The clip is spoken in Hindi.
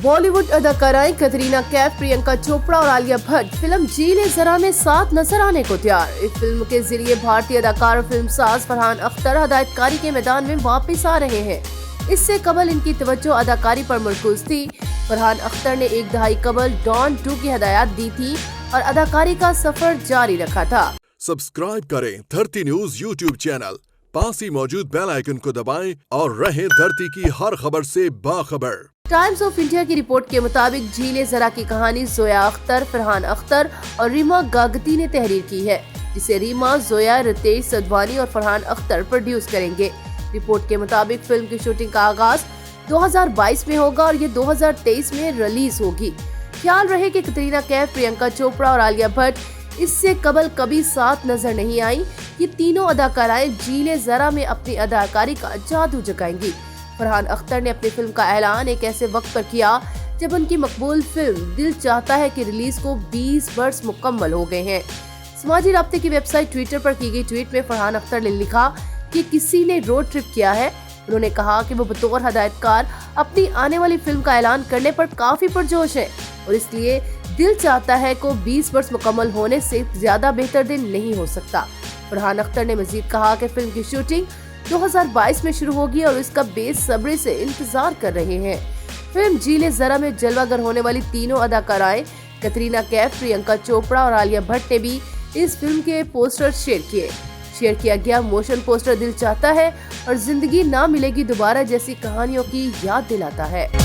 बॉलीवुड अदाकाराएं कतरीना कैफ, प्रियंका चोपड़ा और आलिया भट्ट फिल्म जी ले जरा में साथ नजर आने को तैयार। इस फिल्म के जरिए भारतीय अदाकार और फिल्मसाज फरहान अख्तर हदायतकारी के मैदान में वापस आ रहे हैं। इससे कबल इनकी तवज्जो अदाकारी पर मरकूज थी। फरहान अख्तर ने एक दहाई कबल डॉन 2 की हदायत दी थी और अदाकारी का सफर जारी रखा था। सब्सक्राइब करें धरती न्यूज यूट्यूब चैनल, पास ही मौजूद बेल आइकन को दबाएं और रहें धरती की हर खबर से बाखबर। टाइम्स ऑफ इंडिया की रिपोर्ट के मुताबिक जी ले जरा की कहानी जोया अख्तर, फरहान अख्तर और रीमा गागती ने तहरीर की है, जिसे रीमा, जोया, रितेश सदवानी और फरहान अख्तर प्रोड्यूस करेंगे। रिपोर्ट के मुताबिक फिल्म की शूटिंग का आगाज 2022 में होगा और ये 2023 में रिलीज होगी। ख्याल रहे कि कतरीना कैफ, प्रियंका चोपड़ा और आलिया भट्ट इससे कबल कभी साथ नजर नहीं आई। ये तीनों अदाकाराएं जी ले जरा में अपनी अदाकारी का जादू जगाएंगी। फरहान अख्तर ने अपनी फिल्म का ऐलान एक ऐसे वक्त पर किया जब उनकी मकबूल फिल्म दिल चाहता है कि रिलीज को 20 वर्ष मुकम्मल हो गए हैं। समाजी राब्ते की वेबसाइट ट्विटर पर की गई ट्वीट में फरहान अख्तर ने लिखा कि किसी ने रोड ट्रिप किया है। उन्होंने कहा कि वो बतौर हदायतकार अपनी आने वाली फिल्म का ऐलान करने पर काफी पुरजोश है और इसलिए दिल चाहता है को 20 वर्ष मुकम्मल होने से ज्यादा बेहतर दिन नहीं हो सकता। फरहान अख्तर ने मजीद कहा कि फिल्म की शूटिंग 2022 में शुरू होगी और इसका बेसब्री से इंतजार कर रहे हैं। फिल्म जी ले जरा में जलवागर होने वाली तीनों अदाकाराएं कतरीना कैफ, प्रियंका चोपड़ा और आलिया भट्ट ने भी इस फिल्म के पोस्टर शेयर किया गया मोशन पोस्टर दिल चाहता है और जिंदगी ना मिलेगी दोबारा जैसी कहानियों की याद दिलाता है।